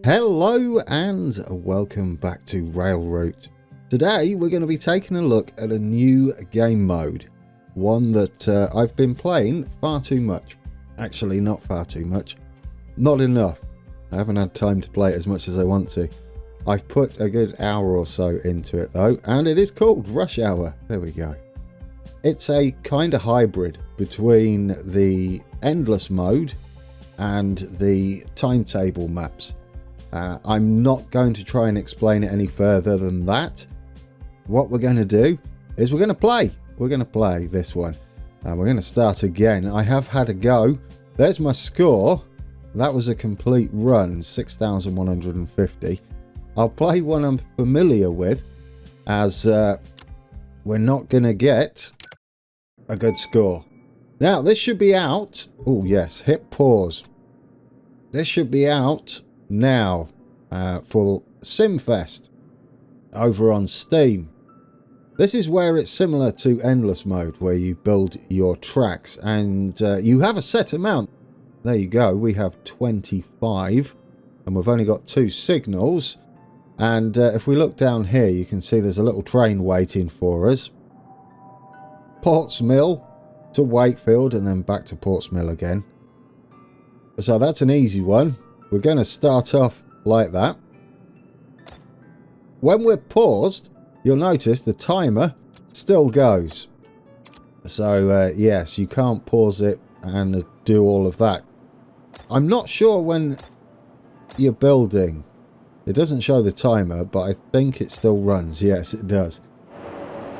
Hello and welcome back to Railroute. Today we're going to be taking a look at a new game mode. One that I've been playing far too much. Actually, not far too much. Not enough. I haven't had time to play it as much as I want to. I've put a good hour or so into it though, and it is called Rush Hour. There we go. It's a kind of hybrid between the endless mode and the timetable maps. I'm not going to try and explain it any further than that. What we're going to do is we're going to play. We're going to play this one. And we're going to start again. I have had a go. There's my score. That was a complete run, 6,150. I'll play one I'm familiar with, as we're not going to get a good score. Now, this should be out. Oh, yes. Hit pause. This should be out now for Simfest over on Steam. This is where it's similar to endless mode, where you build your tracks and you have a set amount. There you go, we have 25 and we've only got 2 signals, and if we look down here you can see there's a little train waiting for us. Portsmill to Wakefield and then back to Portsmill again. So that's an easy one. We're going to start off like that. When we're paused, you'll notice the timer still goes. So yes, you can't pause it and do all of that. I'm not sure when you're building. It doesn't show the timer, but I think it still runs. Yes, it does.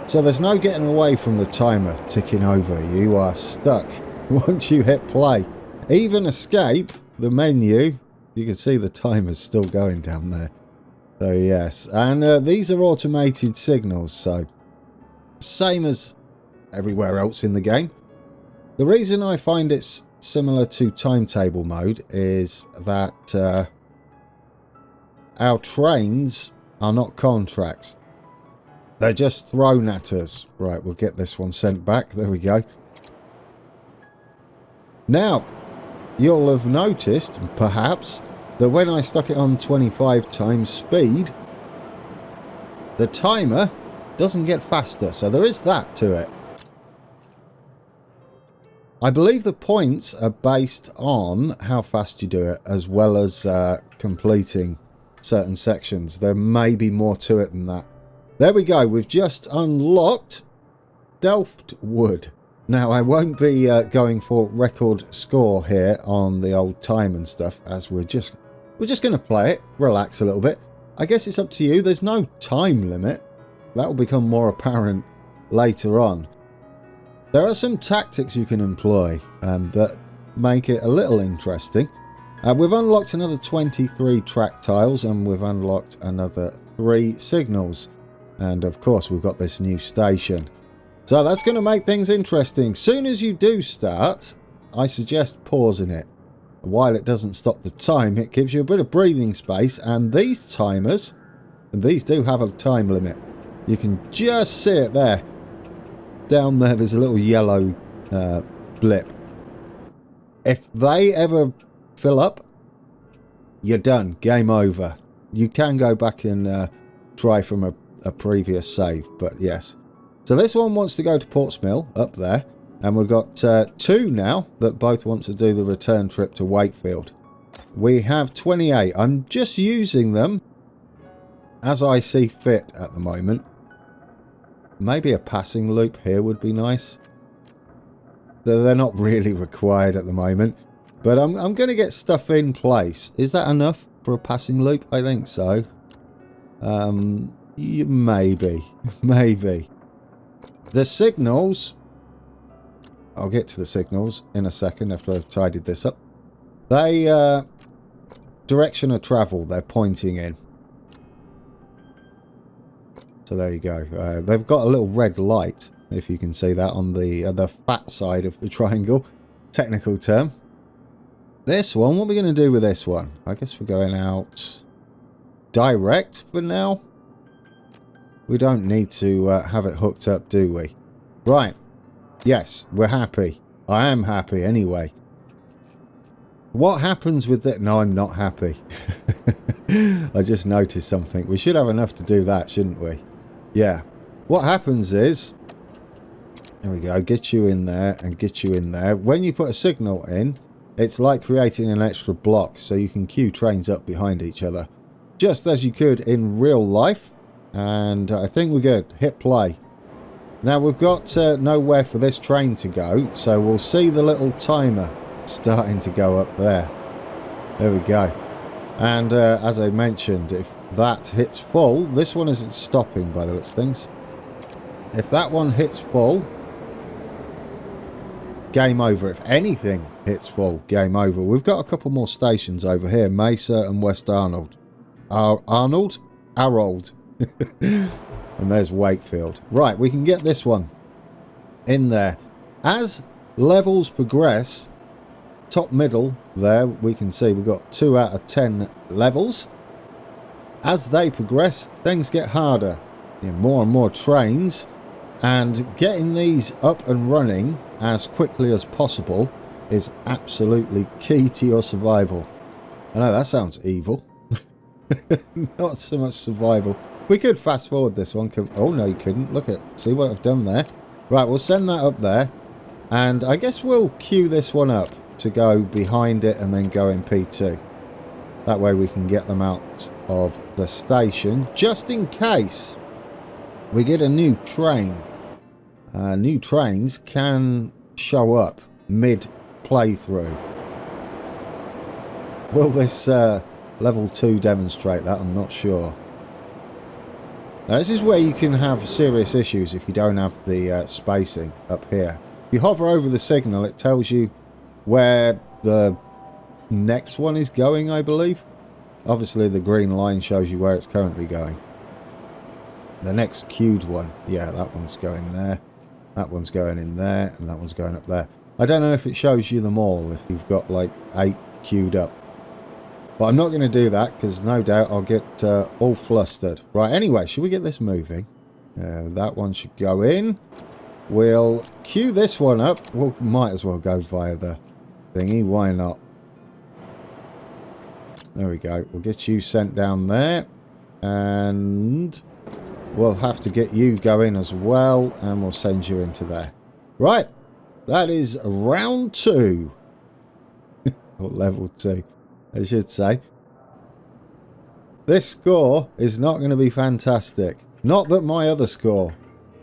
So there's no getting away from the timer ticking over. You are stuck once you hit play. Even escape the menu, you can see the timer's still going down there. So yes, and these are automated signals, so same as everywhere else in the game. The reason I find it's similar to timetable mode is that our trains are not contracts. They're just thrown at us. Right, we'll get this one sent back. There we go. Now, you'll have noticed, perhaps, that when I stuck it on 25 times speed, the timer doesn't get faster, so there is that to it. I believe the points are based on how fast you do it, as well as completing certain sections. There may be more to it than that. There we go, we've just unlocked Delft Wood. Now, I won't be going for record score here on the old time and stuff, as we're just going to play it, relax a little bit. I guess it's up to you. There's no time limit. That will become more apparent later on. There are some tactics you can employ that make it a little interesting. We've unlocked another 23 track tiles, and we've unlocked another 3 signals. And of course, we've got this new station. So that's going to make things interesting. Soon as you do start, I suggest pausing it. While it doesn't stop the time, it gives you a bit of breathing space. And these timers, and these do have a time limit. You can just see it there. Down there, there's a little yellow blip. If they ever fill up, you're done. Game over. You can go back and try from a previous save, but yes. So this one wants to go to Portsmill, up there, and we've got 2 now that both want to do the return trip to Wakefield. We have 28. I'm just using them as I see fit at the moment. Maybe a passing loop here would be nice. They're not really required at the moment, but I'm going to get stuff in place. Is that enough for a passing loop? I think so. Maybe. Maybe. The signals, I'll get to the signals in a second after I've tidied this up. They, direction of travel, they're pointing in. So there you go. They've got a little red light, if you can see that, on the fat side of the triangle. Technical term. This one, what are we going to do with this one? I guess we're going out direct for now. We don't need to have it hooked up, do we? Right. Yes, we're happy. I am happy anyway. What happens with that? No, I'm not happy. I just noticed something. We should have enough to do that, shouldn't we? Yeah. What happens is, there we go, get you in there and get you in there. When you put a signal in, it's like creating an extra block so you can queue trains up behind each other, just as you could in real life. And I think we're good. Hit play. Now we've got nowhere for this train to go, so we'll see the little timer starting to go up there. There we go. And as I mentioned, if that hits full, this one isn't stopping by the looks of things. If that one hits full, game over. If anything hits full, game over. We've got a couple more stations over here, Mesa and West Arnold. Arnold? Harold. And there's Wakefield. Right, we can get this one in there. As levels progress, top middle there, we can see we've got 2 out of 10 levels. As they progress, things get harder. More and more trains. And getting these up and running as quickly as possible is absolutely key to your survival. I know that sounds evil. Not so much survival. We could fast forward this one. Oh no, you couldn't. Look at, see what I've done there. Right, we'll send that up there. And I guess we'll queue this one up to go behind it and then go in P2. That way we can get them out of the station, just in case we get a new train. New trains can show up mid-playthrough. Will this level 2 demonstrate that? I'm not sure. Now, this is where you can have serious issues if you don't have the spacing up here. If you hover over the signal, it tells you where the next one is going, I believe. Obviously, the green line shows you where it's currently going. The next queued one, yeah, that one's going there. That one's going in there, and that one's going up there. I don't know if it shows you them all, if you've got like 8 queued up. But I'm not going to do that, because no doubt I'll get all flustered. Right, anyway, should we get this moving? That one should go in. We'll queue this one up. We might as well go via the thingy, why not? There we go. We'll get you sent down there. And we'll have to get you going as well, and we'll send you into there. Right, that is round 2. Or level 2, I should say. This score is not going to be fantastic. Not that my other score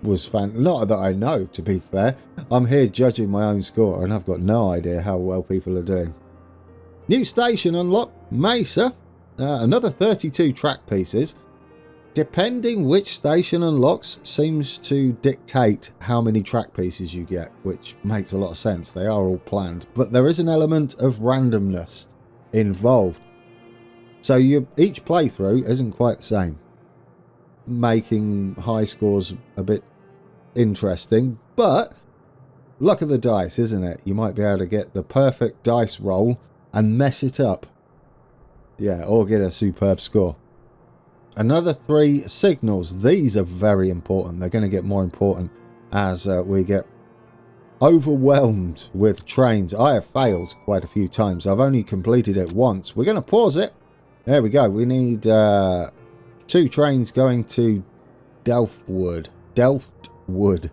was not that I know, to be fair. I'm here judging my own score, and I've got no idea how well people are doing. New station unlocked, Mesa. Another 32 track pieces. Depending which station unlocks seems to dictate how many track pieces you get, which makes a lot of sense. They are all planned, but there is an element of randomness involved. So each playthrough isn't quite the same, making high scores a bit interesting, but luck of the dice, isn't it? You might be able to get the perfect dice roll and mess it up. Yeah, or get a superb score. Another 3 signals. These are very important. They're going to get more important as we get overwhelmed with trains. I have failed quite a few times. I've only completed it once. We're going to pause it. There we go. We need 2 trains going to Delftwood. Delftwood.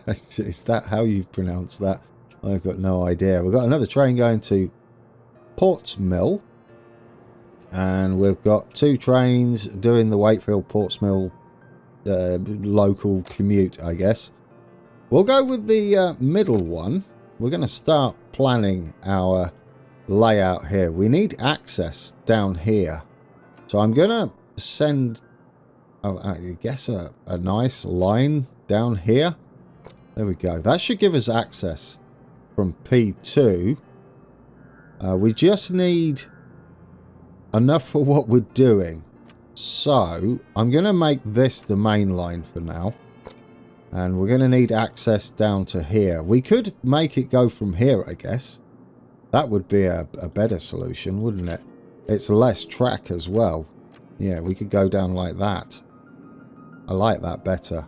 Is that how you pronounce that? I've got no idea. We've got another train going to Portsmill. And we've got 2 trains doing the Wakefield Portsmill local commute, I guess. We'll go with the middle one. We're going to start planning our layout here. We need access down here. So I'm going to send, I guess, a nice line down here. There we go. That should give us access from P2. We just need enough for what we're doing. So I'm going to make this the main line for now. And we're going to need access down to here. We could make it go from here, I guess. That would be a better solution, wouldn't it? It's less track as well. Yeah, we could go down like that. I like that better.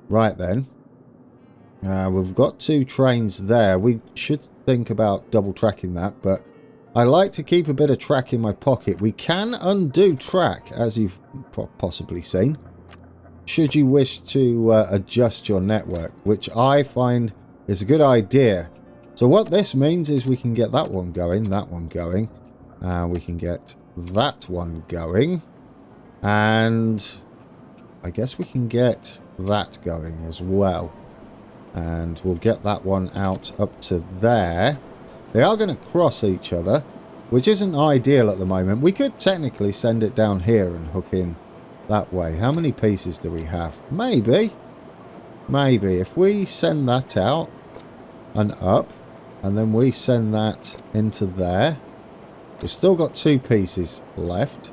Right then. We've got 2 trains there. We should think about double tracking that, but I like to keep a bit of track in my pocket. We can undo track, as you've possibly seen, should you wish to adjust your network, which I find is a good idea. So what this means is we can get that one going, we can get that one going, and I guess we can get that going as well. And we'll get that one out up to there. They are going to cross each other, which isn't ideal at the moment. We could technically send it down here and hook in that way. How many pieces do we have? Maybe if we send that out and up, and then we send that into there, we've still got 2 pieces left.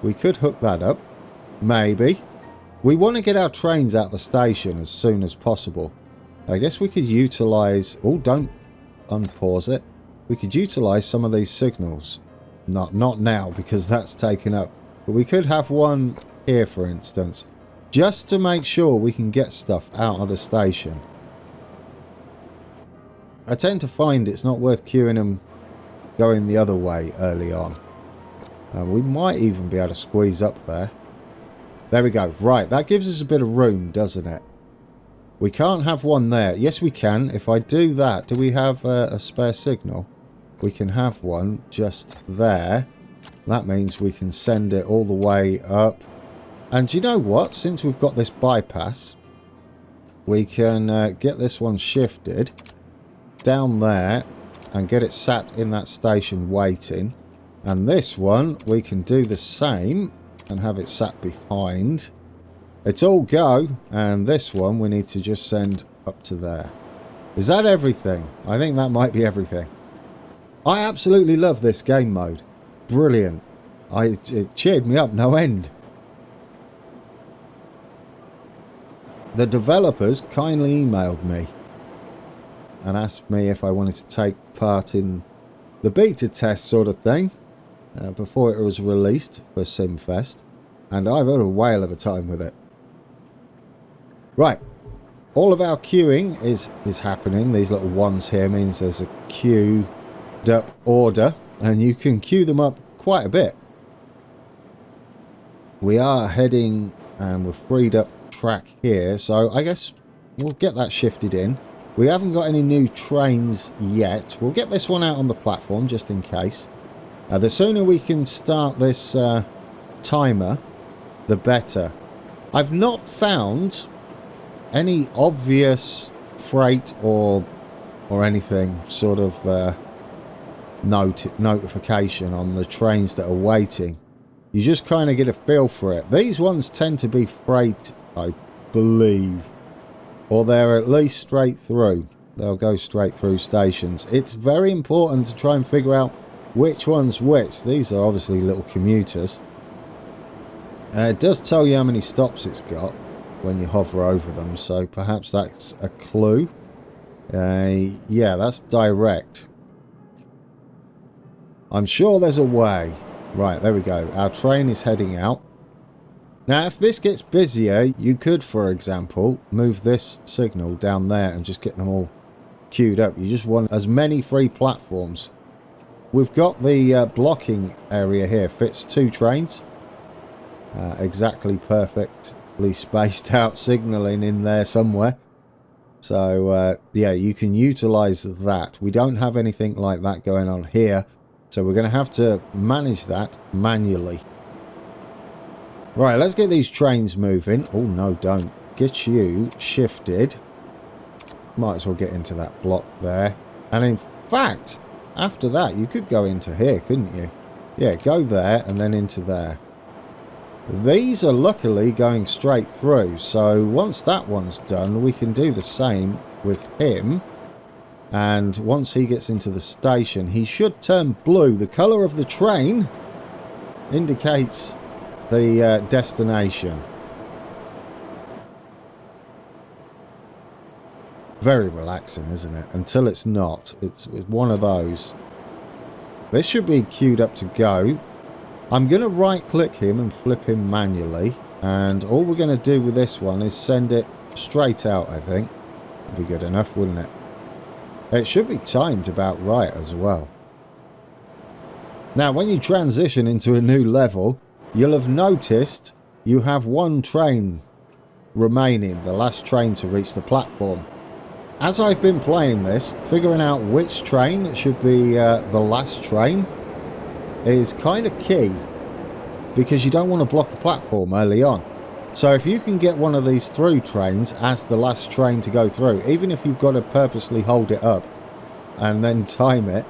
We could hook that up. Maybe. We want to get our trains out the station as soon as possible. I guess we could utilise... Oh, don't unpause it. We could utilise some of these signals. Not now, because that's taken up. But we could have one here, for instance, just to make sure we can get stuff out of the station. I tend to find it's not worth queuing them going the other way early on. We might even be able to squeeze up there. There we go. Right, that gives us a bit of room, doesn't it? We can't have one there. Yes, we can. If I do that, do we have a spare signal? We can have one just there. That means we can send it all the way up. And you know what? Since we've got this bypass, we can get this one shifted down there and get it sat in that station waiting. And this one, we can do the same and have it sat behind. It's all go, and this one we need to just send up to there. Is that everything? I think that might be everything. I absolutely love this game mode. Brilliant. It cheered me up no end. The developers kindly emailed me and asked me if I wanted to take part in the beta test sort of thing before it was released for SimFest, and I've had a whale of a time with it. Right, all of our queuing is happening. These little ones here means there's a queued up order, and you can queue them up quite a bit. We are heading, and we've freed up track here, so I guess we'll get that shifted in. We haven't got any new trains yet. We'll get this one out on the platform just in case. The sooner we can start this timer, the better. I've not found any obvious freight or anything sort of notification on the trains that are waiting. You just kind of get a feel for it. These ones tend to be freight, I believe, or they're at least straight through. They'll go straight through stations. It's very important to try and figure out which one's which. These are obviously little commuters. It does tell you how many stops it's got when you hover over them, so perhaps that's a clue. Yeah, that's direct. I'm sure there's a way. Right, there we go. Our train is heading out. Now, if this gets busier, you could, for example, move this signal down there and just get them all queued up. You just want as many free platforms. We've got the blocking area here. Fits 2 trains. Exactly perfectly spaced out signalling in there somewhere. So, yeah, you can utilize that. We don't have anything like that going on here. So we're going to have to manage that manually. Right, let's get these trains moving. Oh, no, don't. Get you shifted. Might as well get into that block there. And in fact, after that, you could go into here, couldn't you? Yeah, go there and then into there. These are luckily going straight through. So once that one's done, we can do the same with him. And once he gets into the station, he should turn blue. The colour of the train indicates the destination. Very relaxing, isn't it? Until it's not. It's one of those. This should be queued up to go. I'm going to right click him and flip him manually. And all we're going to do with this one is send it straight out, I think. That'd be good enough, wouldn't it? It should be timed about right as well. Now, when you transition into a new level, you'll have noticed you have one train remaining, the last train to reach the platform. As I've been playing this, figuring out which train should be the last train is kind of key, because you don't want to block a platform early on. So if you can get one of these through trains as the last train to go through, even if you've got to purposely hold it up and then time it,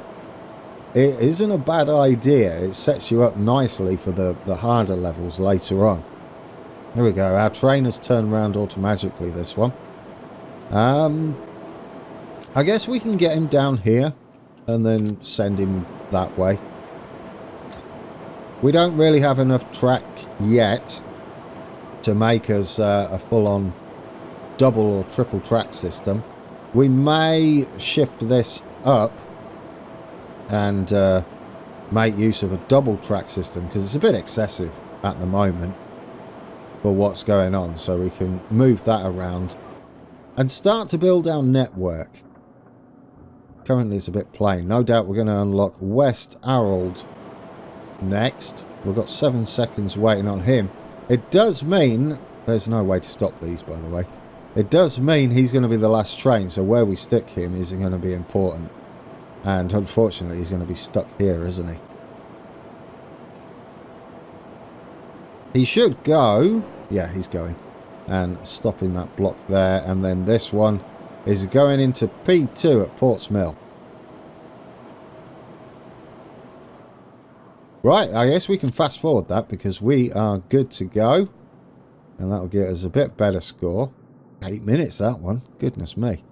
it isn't a bad idea. It sets you up nicely for the harder levels later on. There we go. Our train has turned around automatically, this one. I guess we can get him down here and then send him that way. We don't really have enough track yet to make us a full-on double or triple track system. We may shift this up and make use of a double track system, because it's a bit excessive at the moment for what's going on, so we can move that around and start to build our network. Currently it's a bit plain. No doubt we're going to unlock West Harold next. We've got 7 seconds waiting on him. It does mean there's no way to stop these, by the way. It does mean he's going to be the last train, so where we stick him is going to be important. And unfortunately he's going to be stuck here, isn't he? He should go. Yeah, he's going. And stopping that block there. And then this one is going into P2 at Ports Mill. Right, I guess we can fast forward that, because we are good to go. And that'll get us a bit better score. 8 minutes, that one. Goodness me.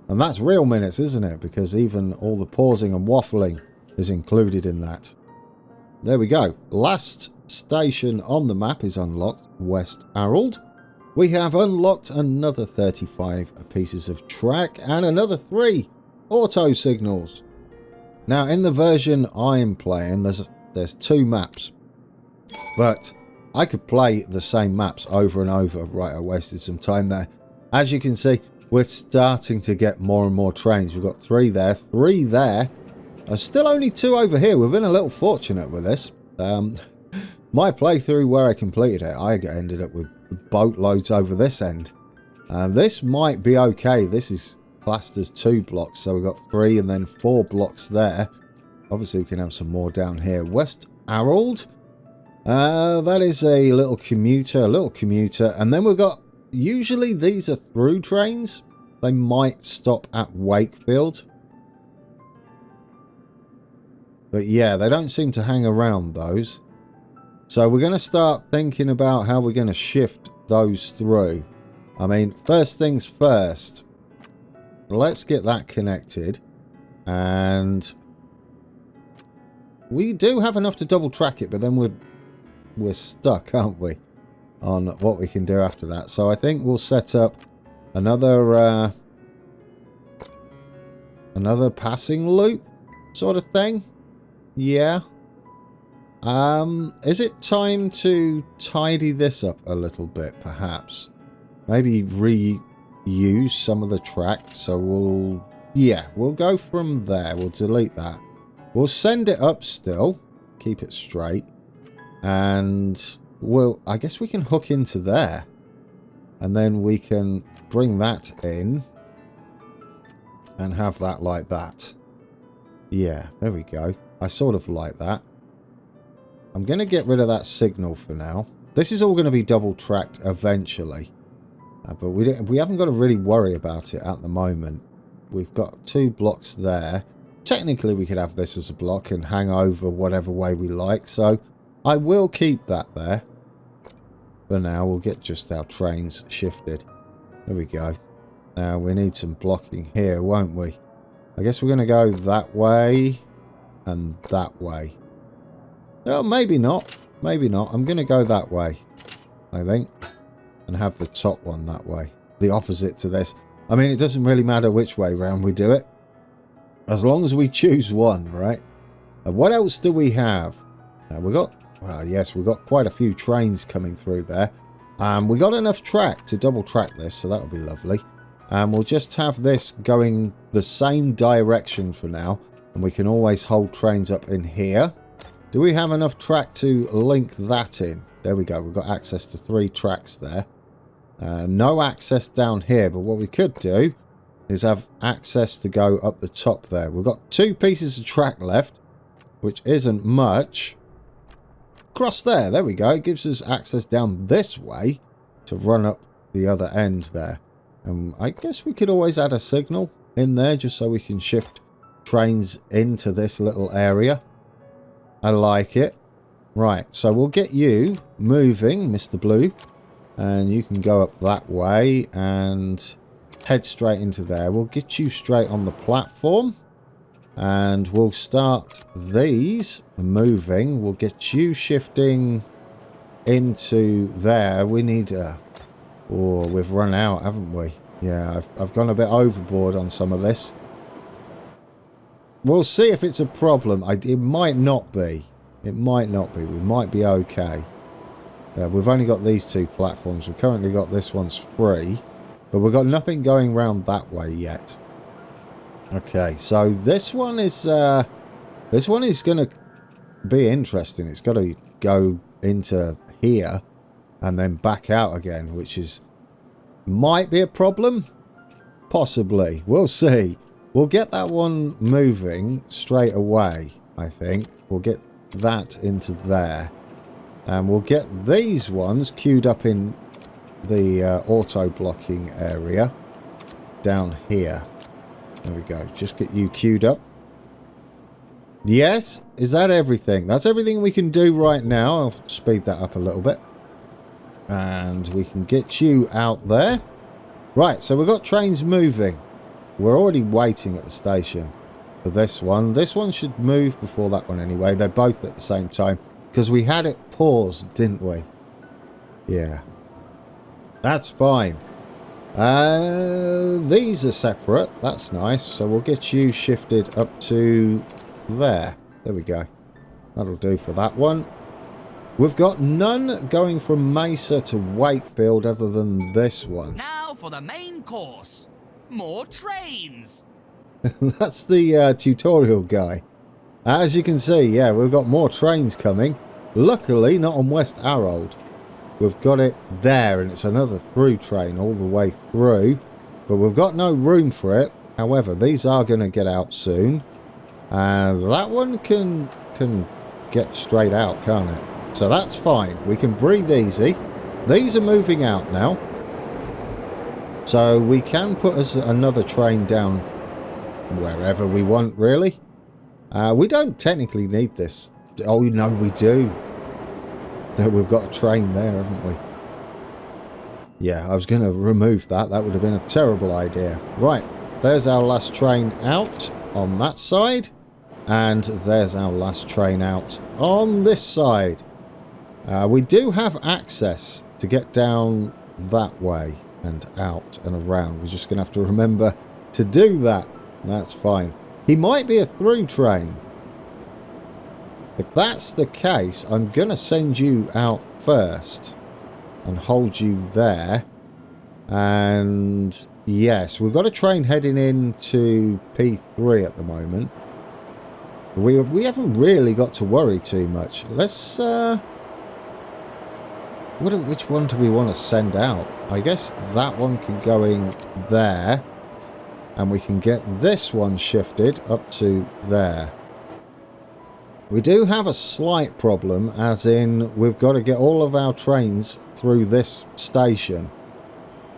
And that's real minutes, isn't it? Because even all the pausing and waffling is included in that. There we go. Last station on the map is unlocked, West Harold. We have unlocked another 35 pieces of track and another 3 auto signals. Now, in the version I'm playing, there's 2 maps. But I could play the same maps over and over. Right, I wasted some time there. As you can see, we're starting to get more and more trains. We've got 3 there, 3 there. There's still only 2 over here. We've been a little fortunate with this. My playthrough where I completed it, I ended up with boatloads over this end. And this might be okay. This is classed as 2 blocks. So we've got 3 and then 4 blocks there. Obviously, we can have some more down here. West Harold. That is a little commuter. And then we've got... Usually these are through trains. They might stop at Wakefield. But yeah, they don't seem to hang around those. So we're going to start thinking about how we're going to shift those through. I mean, first things first. Let's get that connected. And we do have enough to double track it, but then we're stuck, aren't we? On what we can do after that. So I think we'll set up another passing loop sort of thing. Yeah. Is it time to tidy this up a little bit, perhaps? Maybe reuse some of the track. So we'll go from there. We'll delete that. We'll send it up still. Keep it straight. And I guess we can hook into there. And then we can bring that in. And have that like that. Yeah, there we go. I sort of like that. I'm going to get rid of that signal for now. This is all going to be double tracked eventually. But we haven't got to really worry about it at the moment. We've got 2 blocks there. Technically, we could have this as a block and hang over whatever way we like. So I will keep that there. For now, we'll get just our trains shifted. There we go. Now, we need some blocking here, won't we? I guess we're going to go that way and that way. Well, maybe not. Maybe not. I'm going to go that way, I think. And have the top one that way. The opposite to this. I mean, it doesn't really matter which way round we do it. As long as we choose one, right? And what else do we have? We got... Well, yes, we've got quite a few trains coming through there. We got enough track to double track this, so that'll be lovely. And we'll just have this going the same direction for now. And we can always hold trains up in here. Do we have enough track to link that in? There we go. We've got access to 3 tracks there. No access down here, but what we could do is have access to go up the top there. We've got 2 pieces of track left, which isn't much. Cross there we go. It gives us access down this way to run up the other end there. I guess we could always add a signal in there just so we can shift trains into this little area. I like it. Right, so we'll get you moving, Mr. Blue. And you can go up that way and head straight into there. We'll get you straight on the platform. And we'll start these moving. We'll get you shifting into there. We need a... Oh, we've run out, haven't we? Yeah, I've gone a bit overboard on some of this. We'll see if it's a problem. It might not be. It might not be. We might be okay. We've only got these 2 platforms. We've currently got this one's free. But we've got nothing going round that way yet. Okay, so this one is going to be interesting. It's got to go into here and then back out again, which is might be a problem. Possibly. We'll see. We'll get that one moving straight away, I think. We'll get that into there. And we'll get these ones queued up in the auto-blocking area down here. There we go. Just get you queued up. Yes? Is that everything? That's everything we can do right now. I'll speed that up a little bit. And we can get you out there. Right, so we've got trains moving. We're already waiting at the station for this one. This one should move before that one anyway. They're both at the same time. Because we had it paused, didn't we? Yeah. That's fine. These are separate. That's nice. So we'll get you shifted up to there. There we go. That'll do for that one. We've got none going from Mesa to Wakefield other than this one. Now for the main course. More trains. That's the tutorial guy. As you can see, yeah, we've got more trains coming. Luckily, not on West Harold. We've got it there, and it's another through train all the way through. But we've got no room for it. However, these are going to get out soon. And that one can get straight out, can't it? So that's fine. We can breathe easy. These are moving out now. So we can put us another train down wherever we want, really. We don't technically need this. Oh, no, we do. We've got a train there, haven't we? Yeah, I was going to remove that. That would have been a terrible idea. Right, there's our last train out on that side. And there's our last train out on this side. We do have access to get down that way and out and around. We're just going to have to remember to do that. That's fine. He might be a through train. If that's the case, I'm going to send you out first and hold you there. And yes, we've got a train heading into P3 at the moment. We haven't really got to worry too much. Let's which one do we want to send out? I guess that one can go in there. And we can get this one shifted up to there. We do have a slight problem, as in we've got to get all of our trains through this station,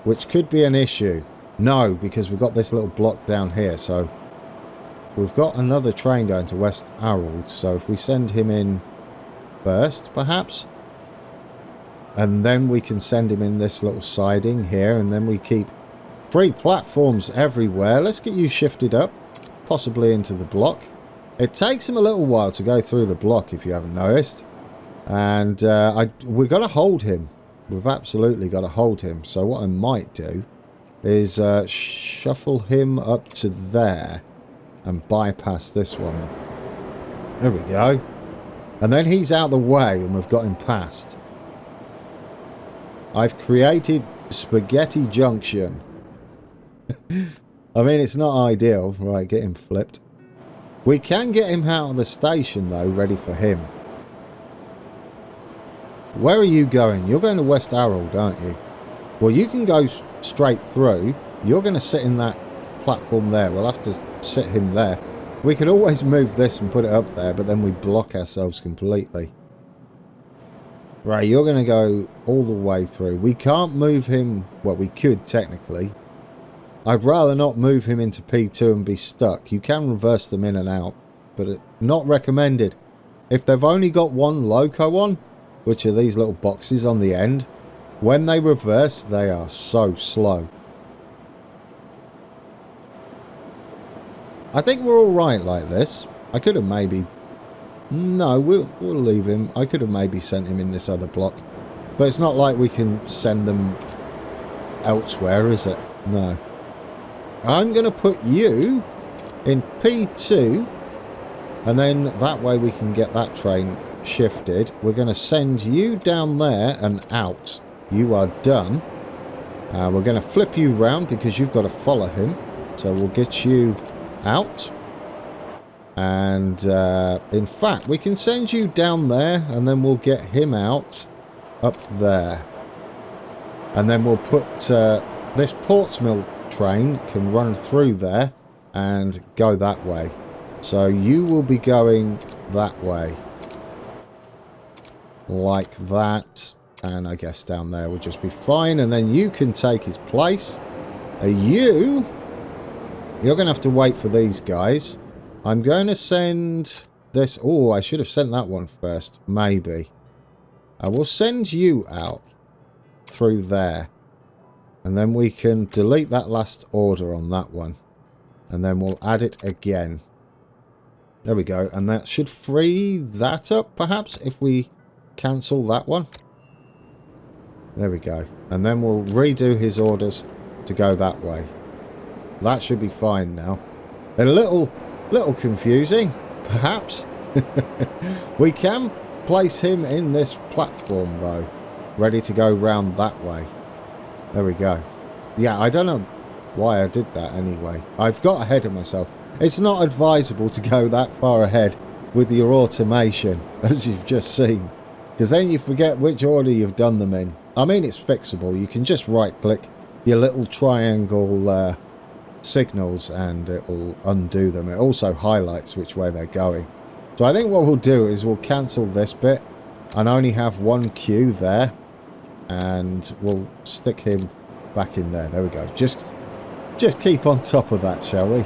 which could be an issue. No, because we've got this little block down here, so we've got another train going to West Harold, so if we send him in first, perhaps, and then we can send him in this little siding here, and then we keep 3 platforms everywhere. Let's get you shifted up, possibly into the block. It takes him a little while to go through the block, if you haven't noticed. And we've got to hold him. We've absolutely got to hold him. So what I might do is shuffle him up to there and bypass this one. There we go. And then he's out the way and we've got him past. I've created Spaghetti Junction. I mean, it's not ideal. Right, get him flipped. We can get him out of the station, though, ready for him. Where are you going? You're going to West Harold, aren't you? Well, you can go straight through. You're going to sit in that platform there. We'll have to sit him there. We could always move this and put it up there, but then we block ourselves completely. Right, you're going to go all the way through. We can't move him. Well, we could technically. I'd rather not move him into P2 and be stuck. You can reverse them in and out, but not recommended. If they've only got one loco on, which are these little boxes on the end, when they reverse, they are so slow. I think we're all right like this. I could have maybe... No, we'll leave him. I could have maybe sent him in this other block. But it's not like we can send them elsewhere, is it? No. I'm going to put you in P2. And then that way we can get that train shifted. We're going to send you down there and out. You are done. We're going to flip you round because you've got to follow him. So we'll get you out. And in fact, we can send you down there and then we'll get him out up there. And then we'll put this Portsmouth train can run through there and go that way. So you will be going that way. Like that. And I guess down there will just be fine. And then you can take his place. You're going to have to wait for these guys. I'm going to send this... Oh, I should have sent that one first. Maybe. I will send you out through there. And then we can delete that last order on that one. And then we'll add it again. There we go. And that should free that up, perhaps, if we cancel that one. There we go. And then we'll redo his orders to go that way. That should be fine now. A little confusing, perhaps. We can place him in this platform, though. Ready to go round that way. There we go. Yeah, I don't know why I did that anyway. I've got ahead of myself. It's not advisable to go that far ahead with your automation, as you've just seen. Because then you forget which order you've done them in. I mean, it's fixable. You can just right-click your little triangle signals and it'll undo them. It also highlights which way they're going. So I think what we'll do is we'll cancel this bit and only have one queue there. And we'll stick him back in there. There we go. Just keep on top of that, shall we?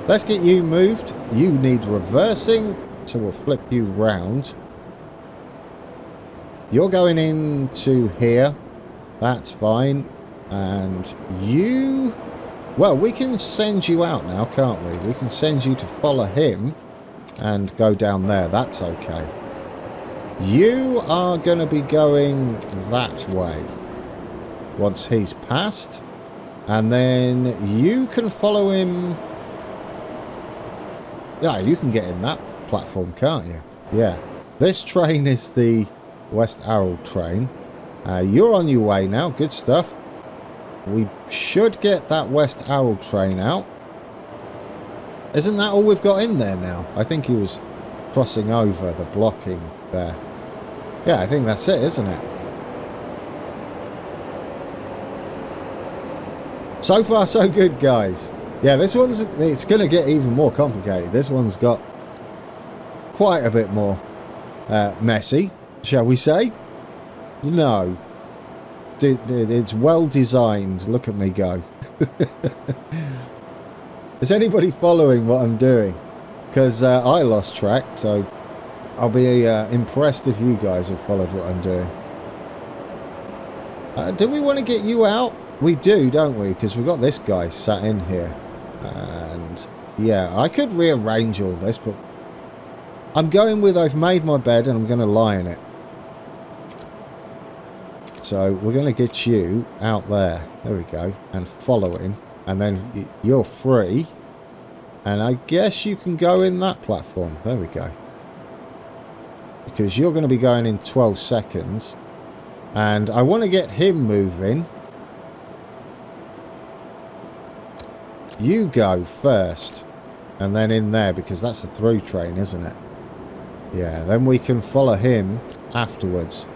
Let's get you moved. You need reversing, so we'll flip you round. You're going into here. That's fine. And you... Well, we can send you out now, can't we? We can send you to follow him and go down there. That's okay. You are going to be going that way once he's passed. And then you can follow him. Yeah, you can get in that platform, can't you? Yeah. This train is the West Harold train. You're on your way now. Good stuff. We should get that West Harold train out. Isn't that all we've got in there now? I think he was crossing over the blocking there. Yeah, I think that's it, isn't it? So far, so good, guys. Yeah, this one's... It's going to get even more complicated. This one's got quite a bit more messy, shall we say? No. It's well designed. Look at me go. Is anybody following what I'm doing? Because I lost track, so I'll be impressed if you guys have followed what I'm doing. Do we want to get you out? We do, don't we? Because we've got this guy sat in here. And yeah, I could rearrange all this, but I'm going with I've made my bed and I'm going to lie in it. So we're going to get you out there. There we go. And following. And then you're free. And I guess you can go in that platform. There we go. Because you're going to be going in 12 seconds. And I want to get him moving. You go first. And then in there, because that's a through train, isn't it? Yeah, then we can follow him afterwards.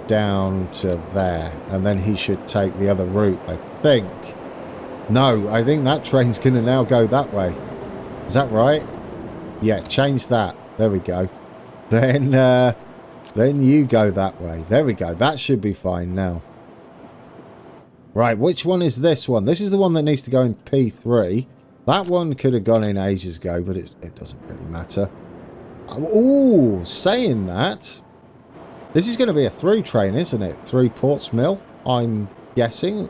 down to there, and then he should take the other route, I think. No, I think that train's going to now go that way. Is that right? Yeah, change that. There we go. Then you go that way. There we go. That should be fine now. Right, which one is this one? This is the one that needs to go in P3. That one could have gone in ages ago, but it doesn't really matter. Ooh, saying that, this is going to be a through train, isn't it? Through Ports Mill, I'm guessing.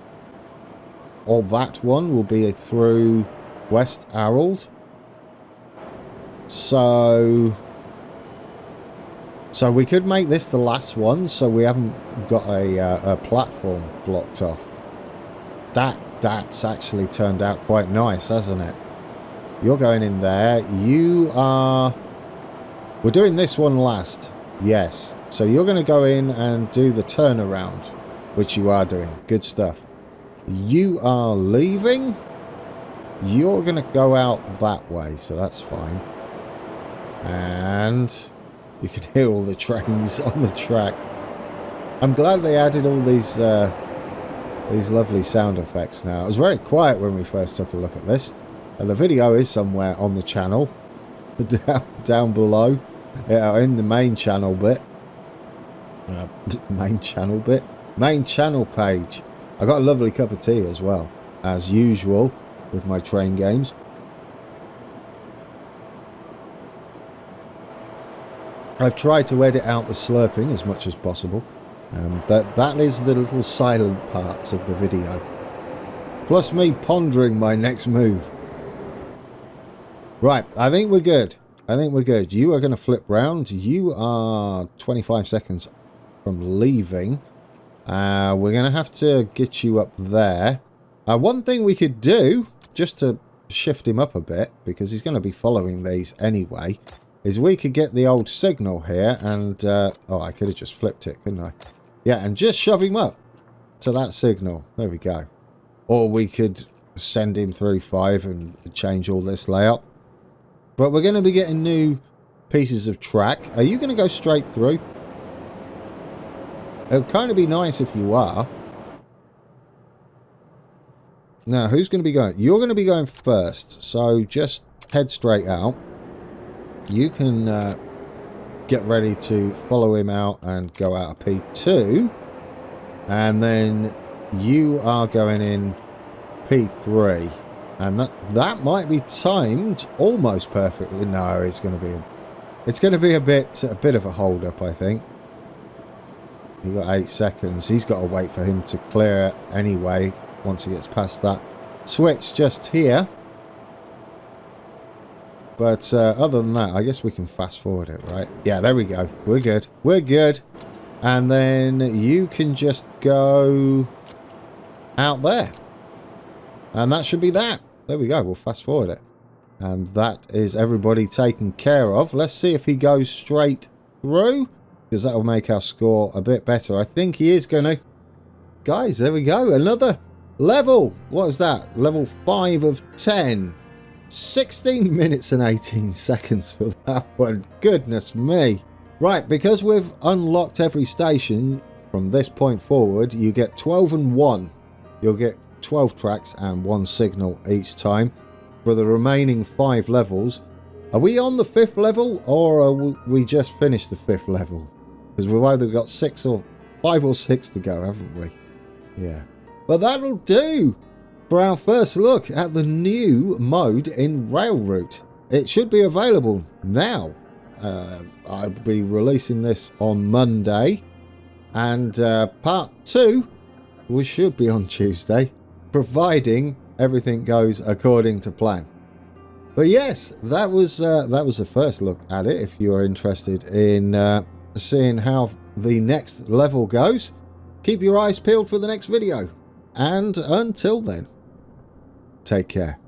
Or that one will be a through West Harold. So we could make this the last one, so we haven't got a platform blocked off. That's actually turned out quite nice, hasn't it? You're going in there. You are... We're doing this one last. Yes. So you're going to go in and do the turnaround, which you are doing. Good stuff. You are leaving. You're going to go out that way, so that's fine. And you can hear all the trains on the track. I'm glad they added all these lovely sound effects now. It was very quiet when we first took a look at this. And the video is somewhere on the channel. Down below. In the main channel bit. Main channel page. I got a lovely cup of tea as well. As usual with my train games. I've tried to edit out the slurping as much as possible. That is the little silent parts of the video. Plus me pondering my next move. Right, I think we're good. You are going to flip round. You are 25 seconds from leaving. We're going to have to get you up there. One thing we could do, just to shift him up a bit, because he's going to be following these anyway, is we could get the old signal here and... oh, I could have just flipped it, couldn't I? Yeah, and just shove him up to that signal. There we go. Or we could send him through 5 and change all this layout. But we're going to be getting new pieces of track. Are you going to go straight through? It would kind of be nice if you are. Now, who's going to be going? You're going to be going first. So just head straight out. You can get ready to follow him out and go out of P2. And then you are going in P3. And that might be timed almost perfectly. No, it's going to be a bit of a hold up, I think. You've got 8 seconds. He's got to wait for him to clear it anyway once he gets past that switch just here. But other than that, I guess we can fast forward it, right? Yeah, there we go. We're good. We're good. And then you can just go out there. And that should be that. There we go. We'll fast forward it. And that is everybody taken care of. Let's see if he goes straight through, because that will make our score a bit better. I think he is going to. Guys, there we go. Another level. What is that? Level 5 of 10. 16 minutes and 18 seconds for that one. Goodness me. Right, because we've unlocked every station from this point forward, you get 12 and 1. You'll get 12 tracks and 1 signal each time for the remaining 5 levels. Are we on the 5th level, or are we just finished the 5th level? Because we've either got 5 or 6 to go, haven't we? Yeah. But that'll do for our first look at the new mode in Railroute. It should be available now. I'll be releasing this on Monday, and part 2 we should be on Tuesday, providing everything goes according to plan. But yes, that was the first look at it. If you're interested in seeing how the next level goes, keep your eyes peeled for the next video. And until then, take care.